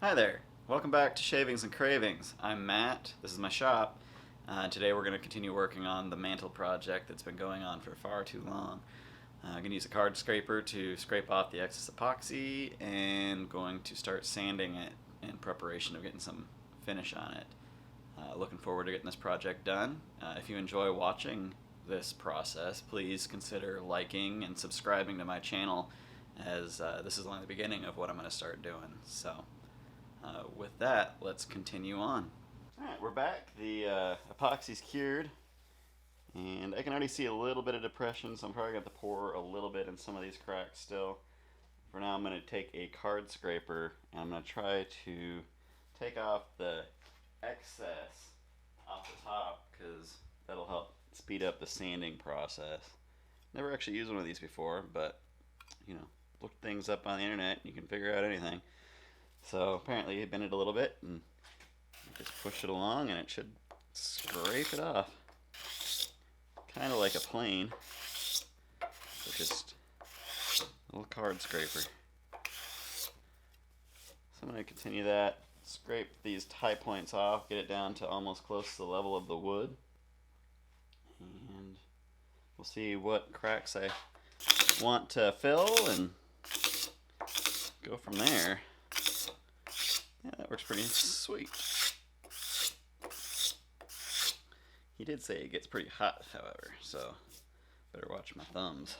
Hi there. Welcome back to Shavings and Cravings. I'm Matt. This is my shop. Today we're going to continue working on the mantle project that's been going on for far too long. I'm going to use a card scraper to scrape off the excess epoxy and going to start sanding it in preparation of getting some finish on it. Looking forward to getting this project done. If you enjoy watching this process, please consider liking and subscribing to my channel, as this is only the beginning of what I'm going to start doing. So with that, let's continue on. Alright, we're back. The epoxy's cured, and I can already see a little bit of depression, so I'm probably going to have to pour a little bit in some of these cracks still. For now, I'm going to take a card scraper, and I'm going to try to take off the excess off the top, because that'll help speed up the sanding process. Never actually used one of these before, but, you know, look things up on the internet, you can figure out anything. So apparently you bend it a little bit and just push it along and it should scrape it off. Kind of like a plane, but just a little card scraper. So I'm going to continue that, scrape these tie points off, get it down to almost close to the level of the wood. And we'll see what cracks I want to fill and go from there. Yeah, that works pretty sweet. He did say it gets pretty hot, however, so better watch my thumbs.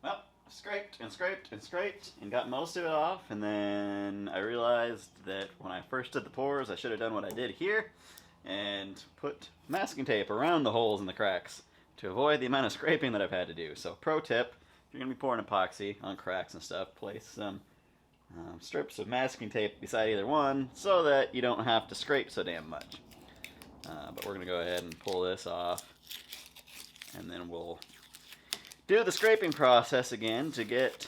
Well, scraped and scraped and scraped and got most of it off, and then I realized that when I first did the pours, I should have done what I did here and put masking tape around the holes in the cracks to avoid the amount of scraping that I've had to do. So pro tip, if you're going to be pouring epoxy on cracks and stuff, place some strips of masking tape beside either one so that you don't have to scrape so damn much. But we're going to go ahead and pull this off, and then we'll do the scraping process again to get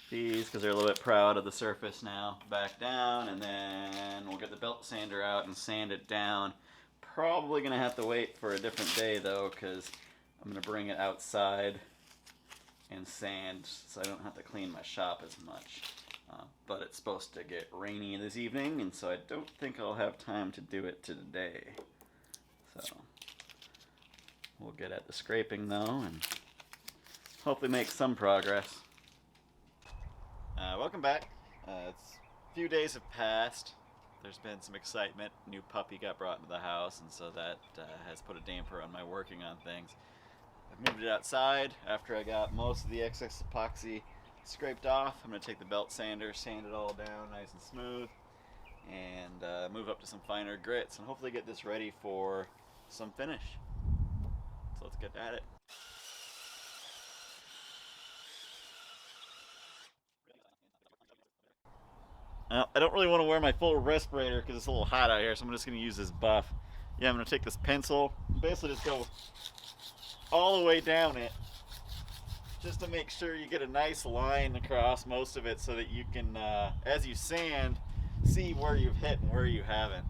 these, because they're a little bit proud of the surface now, back down, and then we'll get the belt sander out and sand it down. Probably going to have to wait for a different day though, because I'm going to bring it outside and sand so I don't have to clean my shop as much. But it's supposed to get rainy this evening, and so I don't think I'll have time to do it today. So we'll get at the scraping though and hopefully make some progress. Welcome back. A few days have passed. There's been some excitement. New puppy got brought into the house, and so that has put a damper on my working on things. I've moved it outside after I got most of the excess epoxy scraped off. I'm going to take the belt sander, sand it all down nice and smooth, and move up to some finer grits and hopefully get this ready for some finish. So let's get at it. Now, I don't really want to wear my full respirator because it's a little hot out here, so I'm just going to use this buff. Yeah, I'm going to take this pencil and basically just go all the way down it, just to make sure you get a nice line across most of it so that you can, as you sand, see where you've hit and where you haven't.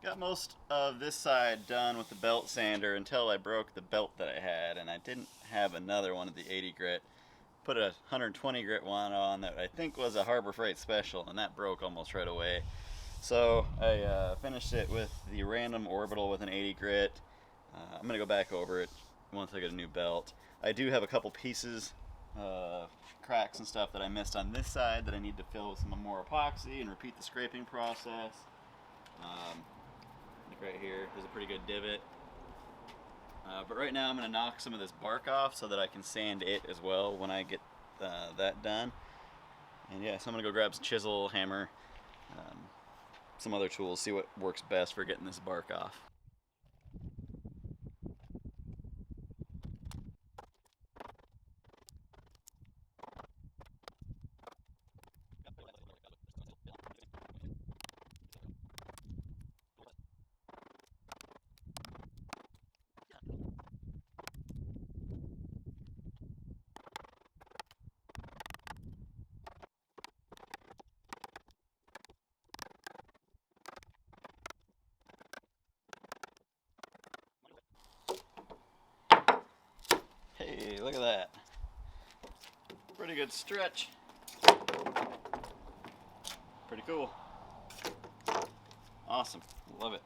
got most of this side done with the belt sander until I broke the belt that I had, and I didn't have another one of the 80 grit. Put a 120 grit one on that I think was a Harbor Freight special, and that broke almost right away. So I finished it with the random orbital with an 80 grit. I'm going to go back over it once I get a new belt. I do have a couple pieces, cracks and stuff that I missed on this side that I need to fill with some more epoxy and repeat the scraping process. Like right here, there's a pretty good divot. But right now I'm going to knock some of this bark off so that I can sand it as well when I get that done. And yeah, so I'm going to go grab some chisel, hammer, some other tools, see what works best for getting this bark off. Hey, look at that. Pretty good stretch. Pretty cool. Awesome. Love it.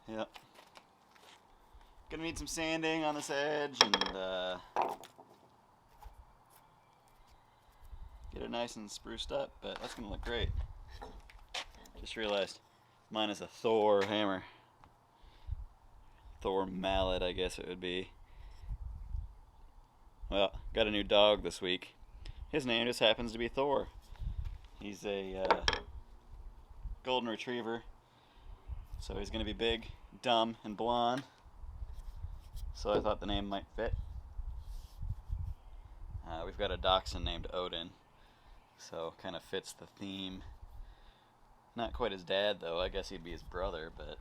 Yep. Gonna need some sanding on this edge and get it nice and spruced up, but that's gonna look great. Just realized mine is a Thor hammer. Thor mallet, I guess it would be. Well, got a new dog this week. His name just happens to be Thor. He's a golden retriever, so he's going to be big, dumb, and blonde. So I thought the name might fit. We've got a dachshund named Odin, so kind of fits the theme. Not quite his dad, though. I guess he'd be his brother, but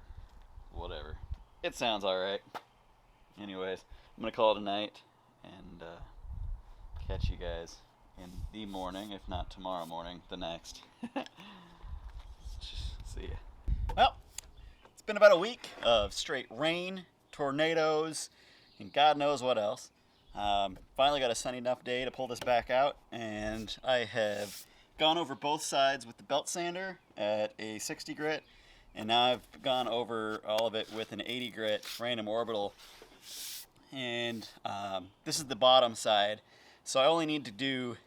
whatever. It sounds alright. Anyways, I'm going to call it a night and catch you guys in the morning, if not tomorrow morning, the next. See ya. Well, it's been about a week of straight rain, tornadoes, and God knows what else. Finally got a sunny enough day to pull this back out, and I have gone over both sides with the belt sander at a 60 grit, and now I've gone over all of it with an 80 grit random orbital. And this is the bottom side, so I only need to do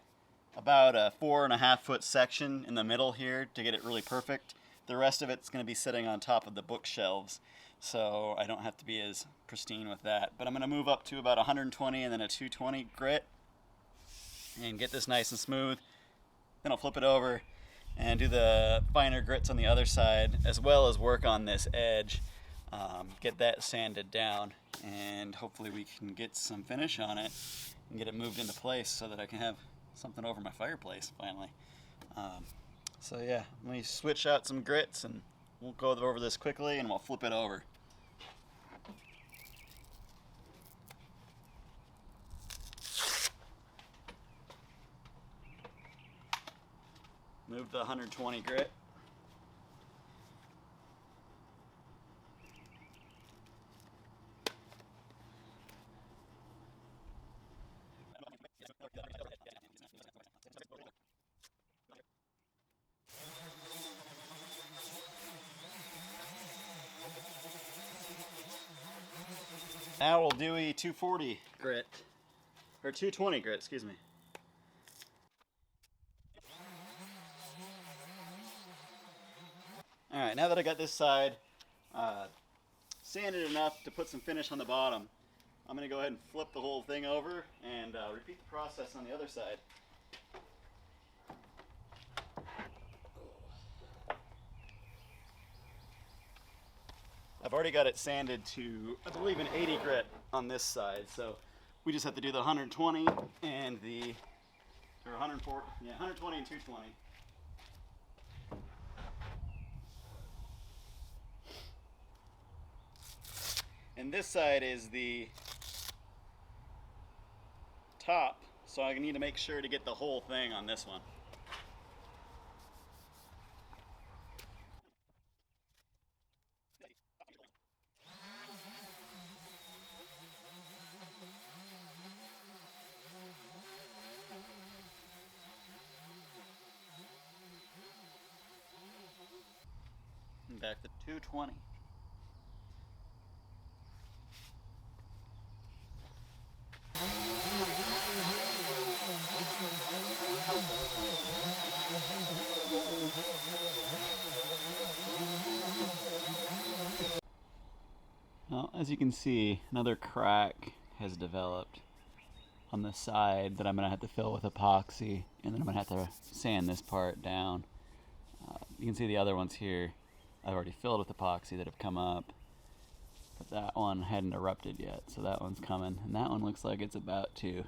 about a 4.5 foot section in the middle here to get it really perfect. The rest of it's going to be sitting on top of the bookshelves, so I don't have to be as pristine with that. But I'm going to move up to about 120 and then a 220 grit and get this nice and smooth. Then I'll flip it over and do the finer grits on the other side, as well as work on this edge, get that sanded down, and hopefully we can get some finish on it and get it moved into place so that I can have something over my fireplace finally. So yeah, let me switch out some grits and we'll go over this quickly and we'll flip it over. Move the 120 grit. Now we'll do a 240 grit, or 220 grit, excuse me. Alright, now that I got this side sanded enough to put some finish on the bottom, I'm going to go ahead and flip the whole thing over and repeat the process on the other side. I've already got it sanded to, I believe, an 80 grit on this side, so we just have to do the 120 and the, or 140, yeah, 120 and 220. And this side is the top, so I need to make sure to get the whole thing on this one. Bring back the 220. Well, as you can see, another crack has developed on the side that I'm going to have to fill with epoxy, and then I'm going to have to sand this part down. You can see the other ones here I've already filled with epoxy that have come up, but that one hadn't erupted yet, so that one's coming, and that one looks like it's about to.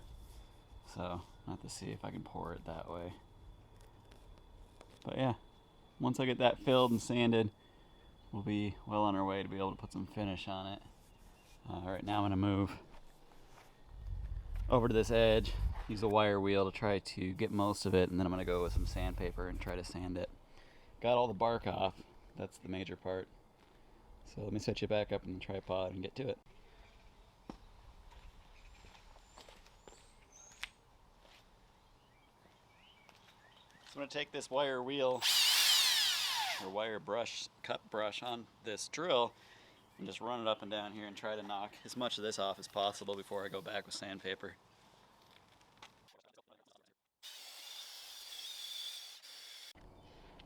So I'll have to see if I can pour it that way. But yeah, once I get that filled and sanded, we'll be well on our way to be able to put some finish on it. Right now I'm going to move over to this edge, use a wire wheel to try to get most of it, and then I'm going to go with some sandpaper and try to sand it. Got all the bark off, that's the major part. So let me set you back up in the tripod and get to it. So I'm going to take this wire wheel, or wire brush, cut brush on this drill, and just run it up and down here and try to knock as much of this off as possible before I go back with sandpaper.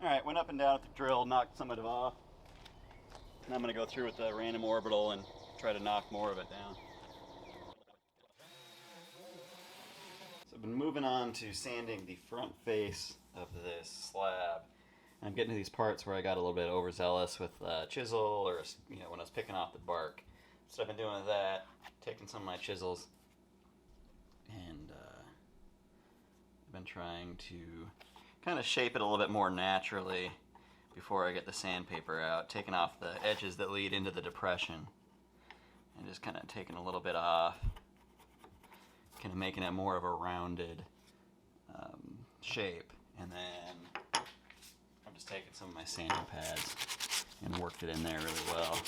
Alright, went up and down with the drill, knocked some of it off. Now I'm going to go through with the random orbital and try to knock more of it down. So I've been moving on to sanding the front face of this slab. I'm getting to these parts where I got a little bit overzealous with chisel, or when I was picking off the bark. So I've been doing that, taking some of my chisels, and I've been trying to kind of shape it a little bit more naturally before I get the sandpaper out, taking off the edges that lead into the depression, and just kind of taking a little bit off, kind of making it more of a rounded shape, and then I'm just taking some of my sanding pads and worked it in there really well.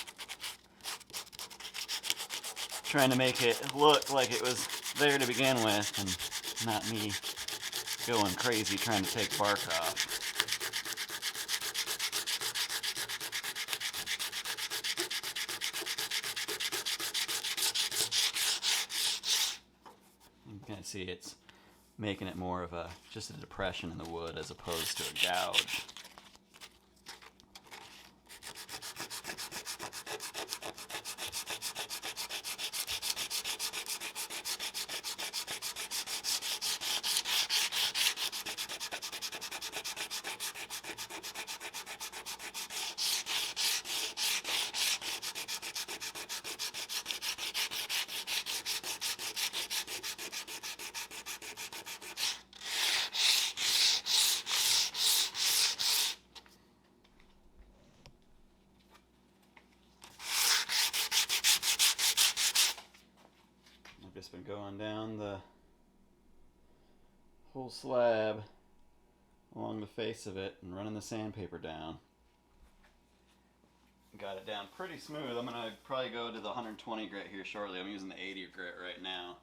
Trying to make it look like it was there to begin with and not me going crazy trying to take bark off. You can see it's making it more of just a depression in the wood as opposed to a gouge. Just been going down the whole slab along the face of it and running the sandpaper down. Got it down pretty smooth. I'm gonna probably go to the 120 grit here shortly. I'm using the 80 grit right now.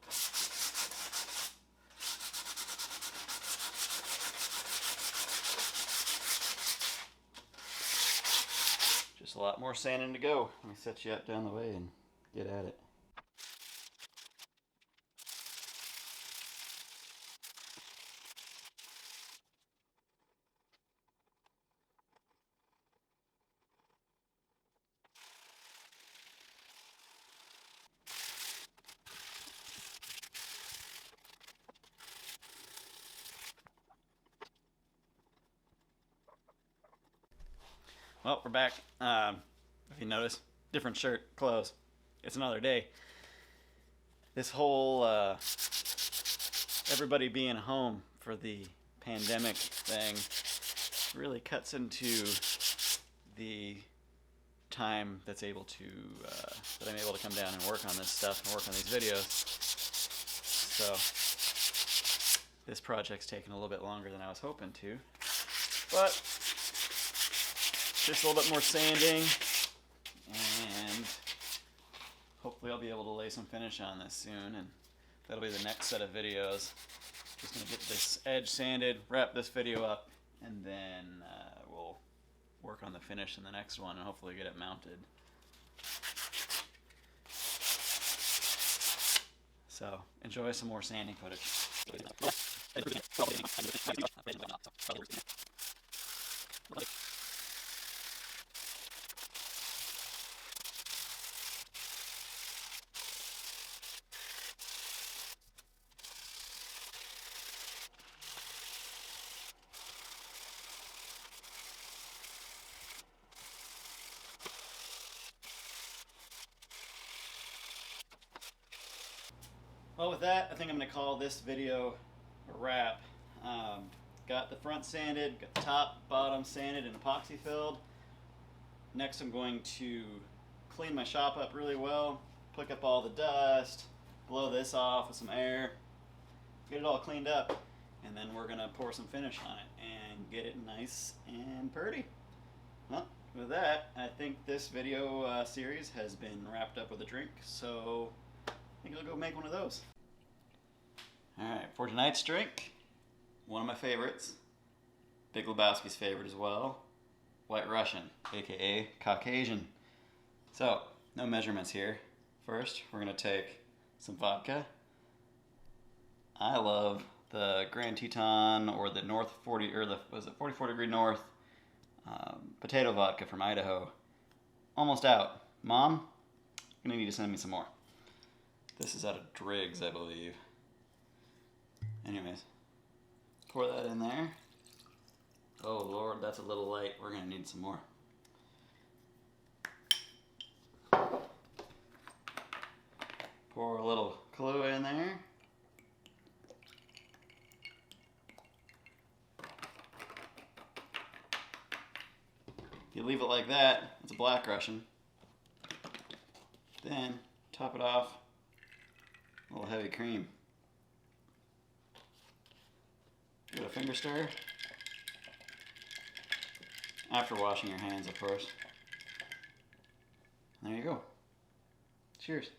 Just a lot more sanding to go. Let me set you up down the way and get at it. Well, we're back. If you notice, different shirt, clothes. It's another day. This whole everybody being home for the pandemic thing really cuts into the time that's able to that I'm able to come down and work on this stuff and work on these videos. So this project's taken a little bit longer than I was hoping to, but just a little bit more sanding, and hopefully I'll be able to lay some finish on this soon, and that'll be the next set of videos. Just gonna get this edge sanded, wrap this video up, and then we'll work on the finish in the next one and hopefully get it mounted. So enjoy some more sanding footage. Well, with that, I think I'm going to call this video a wrap. Got the front sanded, got the top, bottom sanded and epoxy filled. Next I'm going to clean my shop up really well, pick up all the dust, blow this off with some air, get it all cleaned up, and then we're going to pour some finish on it and get it nice and pretty. Well, with that, I think this video series has been wrapped up with a drink, so I think I'll go make one of those. Alright, for tonight's drink, one of my favorites, Big Lebowski's favorite as well, White Russian, aka Caucasian. So, no measurements here. First, we're going to take some vodka. I love the Grand Teton or the North 40, or the, was it 44 Degree North potato vodka from Idaho. Almost out. Mom, you're going to need to send me some more. This is out of Driggs, I believe. Anyways, pour that in there. Oh Lord, that's a little light. We're going to need some more. Pour a little Kahlua in there. If you leave it like that, it's a Black Russian. Then, top it off, a little heavy cream. Give it a finger stir. After washing your hands, of course. There you go. Cheers.